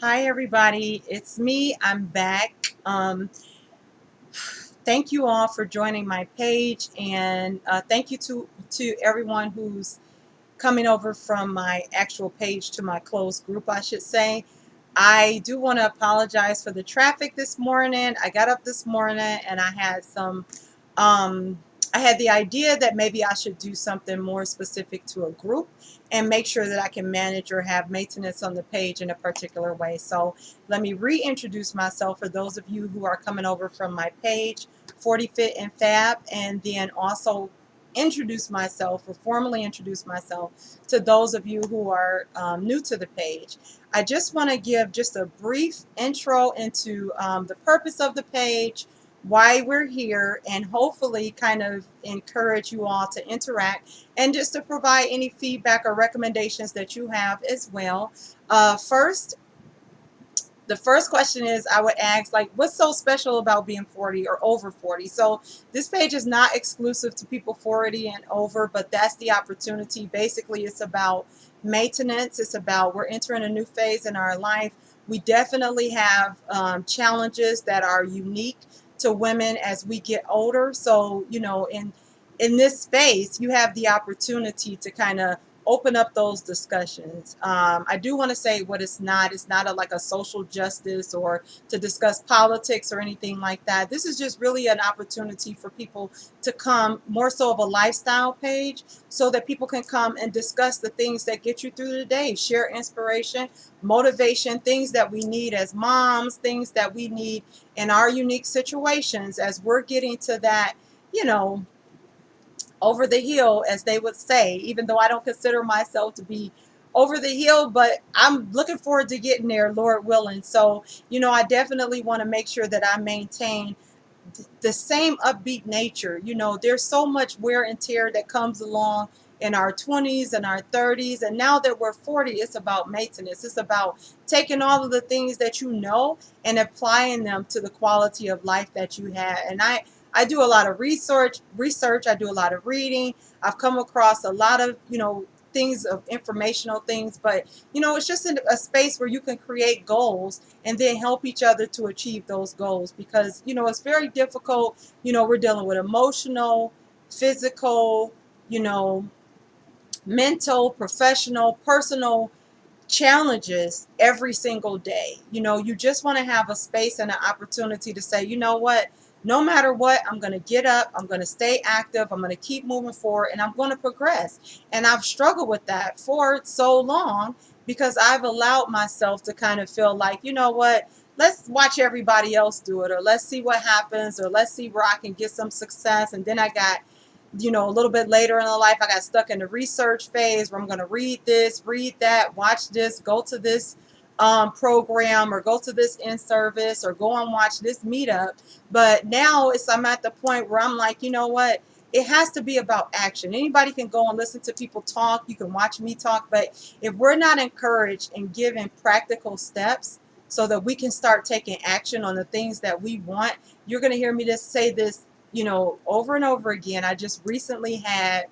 Hi, everybody. It's me. I'm back. Thank you all for joining my page, and thank you to everyone who's coming over from my actual page to my closed group, I should say. I do want to apologize for the traffic this morning. I got up this morning and um, I had the idea that maybe I should do something more specific to a group and make sure that I can manage or have maintenance on the page in a particular way. So let me reintroduce myself for those of you who are coming over from my page, 40 Fit and Fab, and then also introduce myself or formally introduce myself to those of you who are new to the page. I just want to give just a brief intro into the purpose of the page, why we're here, and hopefully kind of encourage you all to interact and just to provide any feedback or recommendations that you have as well. First, the first question is I would ask, like, what's so special about being 40 or over 40? So this page is not exclusive to people 40 and over, but that's the opportunity. Basically, it's about maintenance. It's about we're entering a new phase in our life. We definitely have challenges that are unique to women as we get older. So, in this space, you have the opportunity to kind of open up those discussions. I do want to say what it's not. It's not like a social justice or to discuss politics or anything like that. This is just really an opportunity for people to come, more so of a lifestyle page, so that people can come and discuss the things that get you through the day, share inspiration, motivation, things that we need as moms, things that we need in our unique situations as we're getting to that, you know, over the hill, as they would say, even though I don't consider myself to be over the hill, but I'm looking forward to getting there, Lord willing. So, I definitely want to make sure that I maintain the same upbeat nature. There's so much wear and tear that comes along in our 20s and our 30s. And now that we're 40, it's about maintenance. It's about taking all of the things that you know and applying them to the quality of life that you have. And I do a lot of research. I do a lot of reading. I've come across a lot of, things of informational things, but it's just in a space where you can create goals and then help each other to achieve those goals, because it's very difficult. We're dealing with emotional, physical, you know mental, professional, personal challenges every single day. You just want to have a space and an opportunity to say, you know what, no matter what, I'm going to get up, I'm going to stay active, I'm going to keep moving forward, and I'm going to progress. And I've struggled with that for so long because I've allowed myself to kind of feel like, you know what, let's watch everybody else do it, or let's see what happens, or let's see where I can get some success. And then I got, a little bit later in the life, I got stuck in the research phase where I'm going to read this, read that, watch this, go to this program, or go to this in-service, or go and watch this meetup. But now I'm at the point where I'm like, you know what? It has to be about action. Anybody can go and listen to people talk. You can watch me talk. But if we're not encouraged and given practical steps so that we can start taking action on the things that we want, you're going to hear me just say this, over and over again. I just recently had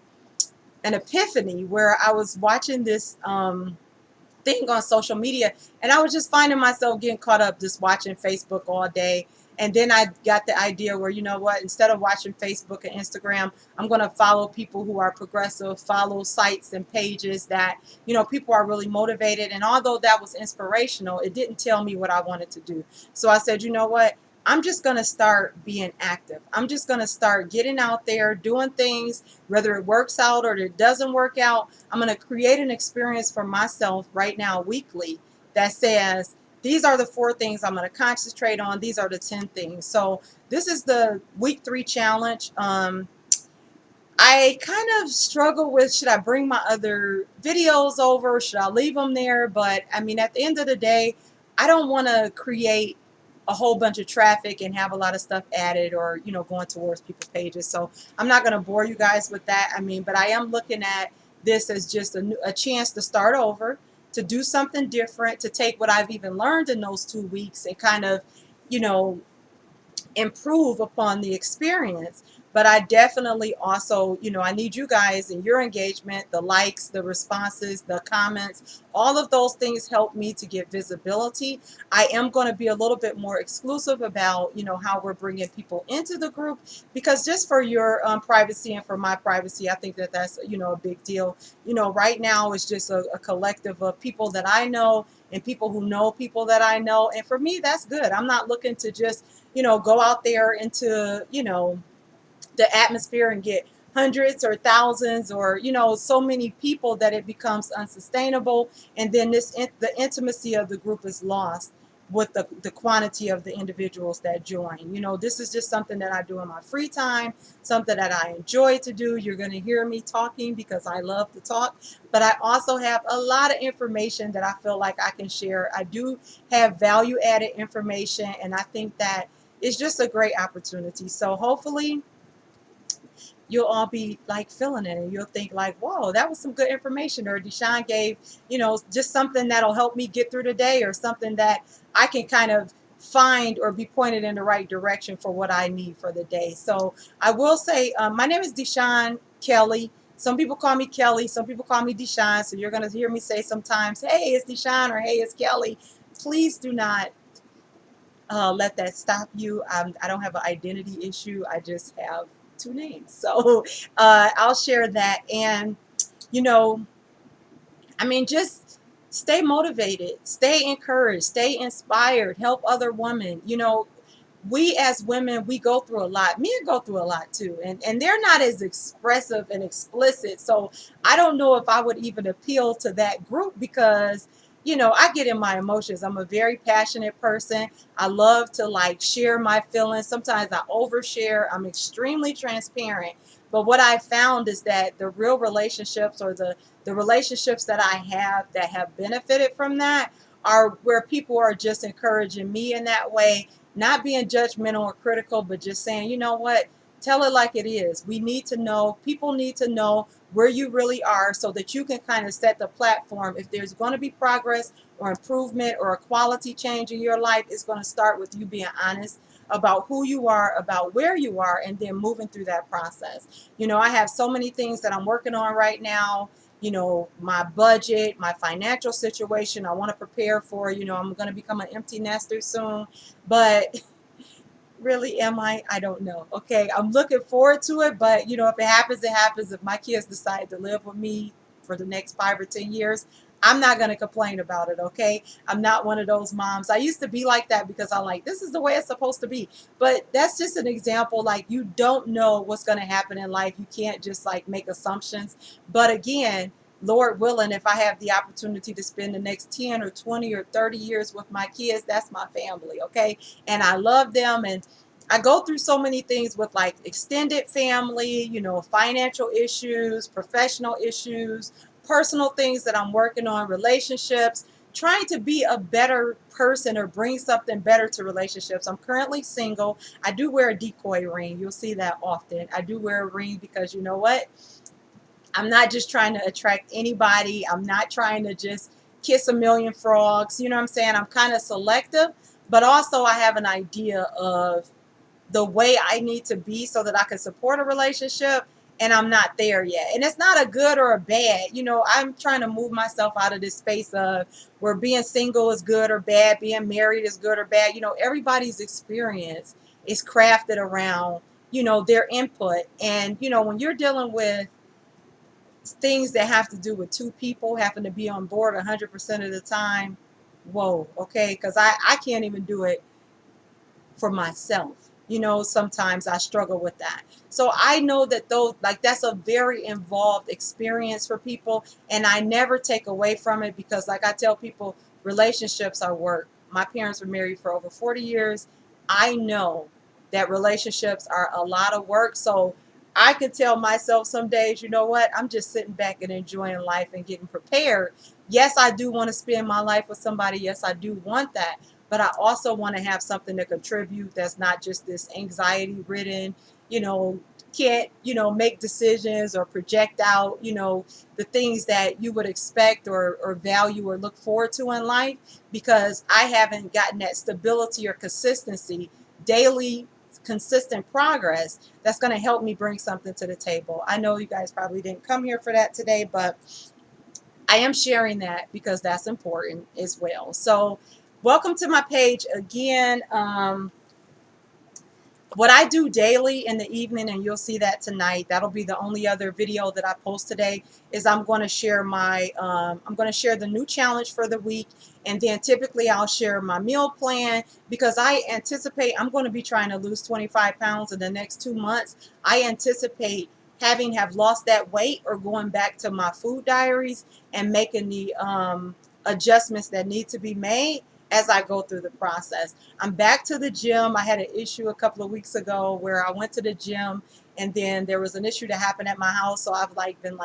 an epiphany where I was watching this thing on social media, and I was just finding myself getting caught up just watching Facebook all day. And then I got the idea where, you know what, instead of watching Facebook and Instagram, I'm going to follow people who are progressive, follow sites and pages that, people are really motivated. And although that was inspirational, it didn't tell me what I wanted to do. So I said, you know what, I'm just going to start being active. I'm just going to start getting out there, doing things, whether it works out or it doesn't work out. I'm going to create an experience for myself right now, weekly, that says, these are the 4 things I'm going to concentrate on. These are the 10 things. So this is the week 3 challenge. I kind of struggle with, should I bring my other videos over? Should I leave them there? But I mean, at the end of the day, I don't want to create a whole bunch of traffic and have a lot of stuff added, or, going towards people's pages. So I'm not going to bore you guys with that. I mean, but I am looking at this as just a chance to start over, to do something different, to take what I've even learned in those 2 weeks and kind of, you know, improve upon the experience. But I definitely also, I need you guys and your engagement, the likes, the responses, the comments, all of those things help me to get visibility. I am going to be a little bit more exclusive about, how we're bringing people into the group, because just for your privacy and for my privacy, I think that that's, a big deal. Right now it's just a collective of people that I know and people who know people that I know. And for me, that's good. I'm not looking to just, go out there into, the atmosphere and get hundreds or thousands or so many people that it becomes unsustainable, and then the intimacy of the group is lost with the quantity of the individuals that join. This is just something that I do in my free time, something that I enjoy to do. You're going to hear me talking because I love to talk, but I also have a lot of information that I feel like I can share. I do have value added information, and I think that it's just a great opportunity. So hopefully you'll all be like feeling it, and you'll think like, whoa, that was some good information, or Deshawn gave, just something that'll help me get through the day, or something that I can kind of find or be pointed in the right direction for what I need for the day. So I will say, my name is Deshawn Kelly. Some people call me Kelly, some people call me Deshawn. So you're going to hear me say sometimes, hey, it's Deshawn, or hey, it's Kelly. Please do not let that stop you. I don't have an identity issue. I just have two names. So I'll share that. And, you know, just stay motivated, stay encouraged, stay inspired, help other women. We as women, we go through a lot. Men go through a lot too. And they're not as expressive and explicit. So I don't know if I would even appeal to that group, because I get in my emotions. I'm a very passionate person. I love to like share my feelings. Sometimes I overshare. I'm extremely transparent. But what I found is that the real relationships, or the relationships that have benefited from that, are where people are just encouraging me in that way, not being judgmental or critical, but just saying, you know what, tell it like it is. We need to know, people need to know where you really are, so that you can kind of set the platform. If there's going to be progress or improvement or a quality change in your life, it's going to start with you being honest about who you are, about where you are, and then moving through that process. I have so many things that I'm working on right now. My budget, my financial situation, I want to prepare for. I'm going to become an empty nester soon, but really, am I? I don't know. Okay, I'm looking forward to it, but if it happens, it happens. If my kids decide to live with me for the next 5 or 10 years, I'm not going to complain about it. Okay, I'm not one of those moms. I used to be like that, because I'm like, this is the way it's supposed to be. But that's just an example. Like, you don't know what's going to happen in life. You can't just like make assumptions. But again, Lord willing, if I have the opportunity to spend the next 10 or 20 or 30 years with my kids, that's my family. Okay, and I love them. And I go through so many things with like extended family, financial issues, professional issues, personal things that I'm working on, relationships, trying to be a better person or bring something better to relationships. I'm currently single. I do wear a decoy ring. You'll see that often. I do wear a ring because you know what? I'm not just trying to attract anybody. I'm not trying to just kiss a million frogs. You know what I'm saying? I'm kind of selective, but also I have an idea of the way I need to be so that I can support a relationship, and I'm not there yet. And it's not a good or a bad. I'm trying to move myself out of this space of where being single is good or bad, being married is good or bad. Everybody's experience is crafted around, their input. And, when you're dealing with things that have to do with two people having to be on board 100% of the time, whoa, okay, because I can't even do it for myself. Sometimes I struggle with that. So I know that that's a very involved experience for people, and I never take away from it, because like I tell people, relationships are work. My parents were married for over 40 years. I know that relationships are a lot of work. So I can tell myself some days, you know what, I'm just sitting back and enjoying life and getting prepared. Yes, I do want to spend my life with somebody. Yes, I do want that, but I also want to have something to contribute that's not just this anxiety ridden, you know, can't, make decisions or project out, the things that you would expect or value or look forward to in life, because I haven't gotten that stability or consistency, daily consistent progress that's going to help me bring something to the table. I know you guys probably didn't come here for that today, but I am sharing that because that's important as well. So welcome to my page again. What I do daily in the evening, and you'll see that tonight, that'll be the only other video that I post today, is I'm going to share I'm going to share the new challenge for the week. And then typically I'll share my meal plan, because I anticipate I'm going to be trying to lose 25 pounds in the next 2 months. I anticipate have lost that weight or going back to my food diaries and making the adjustments that need to be made as I go through the process. I'm back to the gym. I had an issue a couple of weeks ago where I went to the gym and then there was an issue that happened at my house. So I've been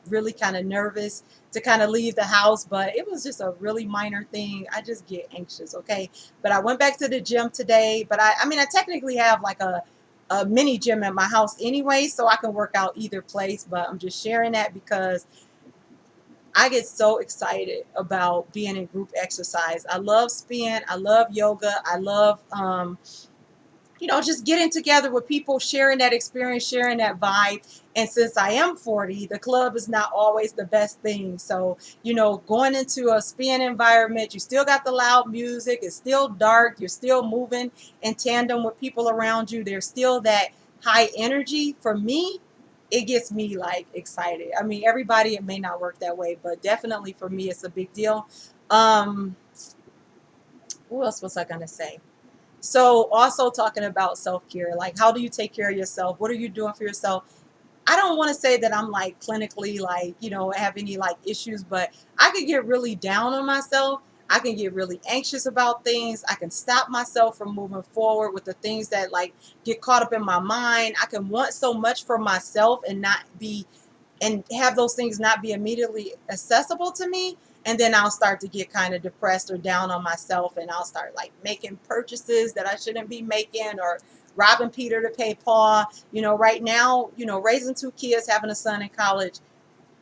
really kind of nervous to kind of leave the house, but it was just a really minor thing. I just get anxious. Okay. But I went back to the gym today, but I mean, I technically have like a mini gym at my house anyway, so I can work out either place, but I'm just sharing that because I get so excited about being in group exercise. I love spin. I love yoga. I love, just getting together with people, sharing that experience, sharing that vibe. And since I am 40, the club is not always the best thing. So, going into a spin environment, you still got the loud music. It's still dark. You're still moving in tandem with people around you. There's still that high energy. For me, it gets me excited. I mean, everybody, it may not work that way, but definitely for me, it's a big deal. Um, what else was I going to say? So also talking about self-care, like how do you take care of yourself? What are you doing for yourself? I don't want to say that I'm clinically have any issues, but I can get really down on myself. I can get really anxious about things. I can stop myself from moving forward with the things that get caught up in my mind. I can want so much for myself and have those things not be immediately accessible to me. And then I'll start to get kind of depressed or down on myself, and I'll start making purchases that I shouldn't be making, or robbing Peter to pay Paul. Right now, raising two kids, having a son in college,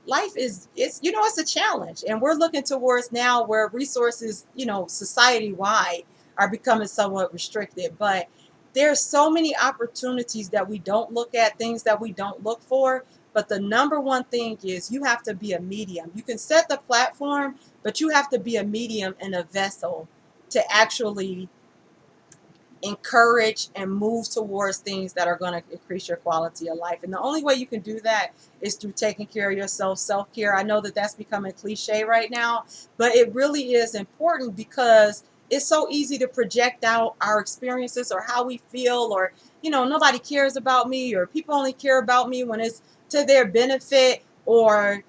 life it's a challenge. And we're looking towards now where resources, society wide, are becoming somewhat restricted. But there's so many opportunities that we don't look at, things that we don't look for. But the number one thing is you have to be a medium. You can set the platform, but you have to be a medium and a vessel to actually encourage and move towards things that are going to increase your quality of life. And the only way you can do that is through taking care of yourself, self-care. I know that that's becoming cliche right now, but it really is important, because it's so easy to project out our experiences or how we feel, or nobody cares about me, or people only care about me when it's to their benefit, or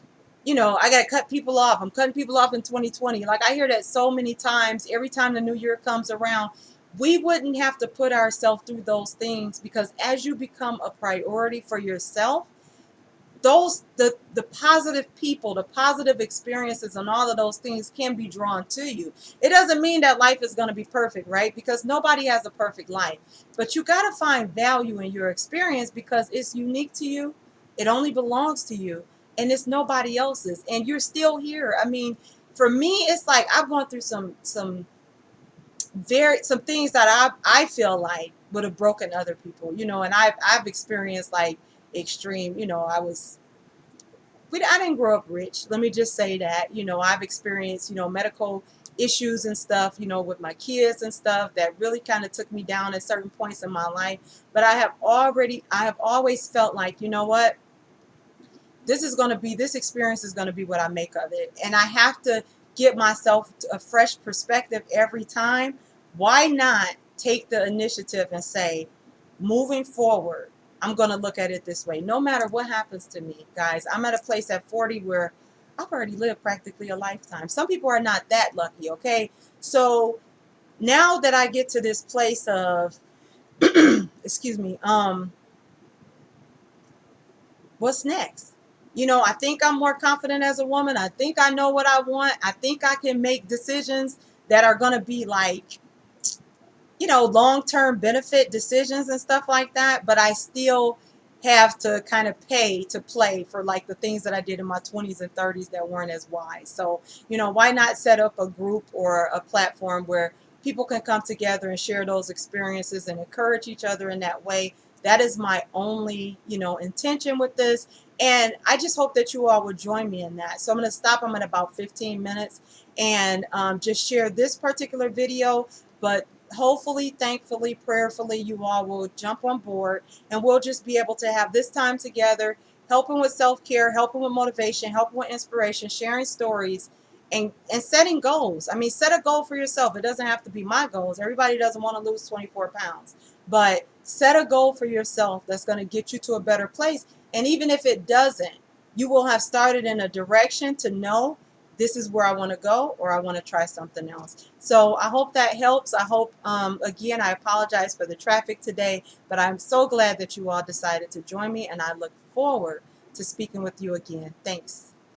I got to cut people off. I'm cutting people off in 2020. I hear that so many times. Every time the new year comes around, we wouldn't have to put ourselves through those things, because as you become a priority for yourself, the positive people, the positive experiences, and all of those things can be drawn to you. It doesn't mean that life is going to be perfect, right? Because nobody has a perfect life. But you got to find value in your experience, because it's unique to you. It only belongs to you, and it's nobody else's. And you're still here. I mean, for me, it's I've gone through some things that I feel would have broken other people, and I've experienced extreme, I didn't grow up rich. Let me just say that, I've experienced, medical issues and stuff, with my kids and stuff that really kind of took me down at certain points in my life. But I have always felt like, you know what, this experience is going to be what I make of it. And I have to give myself a fresh perspective every time. Why not take the initiative and say, moving forward, I'm going to look at it this way. No matter what happens to me, guys, I'm at a place at 40 where I've already lived practically a lifetime. Some people are not that lucky, okay? So now that I get to this place of, excuse me, what's next? I think I'm more confident as a woman. I think I know what I want. I think I can make decisions that are going to be long-term benefit decisions and stuff like that. But I still have to kind of pay to play for the things that I did in my 20s and 30s that weren't as wise. So, why not set up a group or a platform where people can come together and share those experiences and encourage each other in that way. That is my only, intention with this. And I just hope that you all will join me in that. So I'm going to stop. I'm at about 15 minutes and just share this particular video. But hopefully, thankfully, prayerfully, you all will jump on board and we'll just be able to have this time together, helping with self-care, helping with motivation, helping with inspiration, sharing stories, and setting goals. I mean, set a goal for yourself. It doesn't have to be my goals. Everybody doesn't want to lose 24 pounds. But set a goal for yourself that's going to get you to a better place. And even if it doesn't, you will have started in a direction to know this is where I want to go, or I want to try something else. So I hope that helps. I hope, again, I apologize for the traffic today, but I'm so glad that you all decided to join me, and I look forward to speaking with you again. Thanks.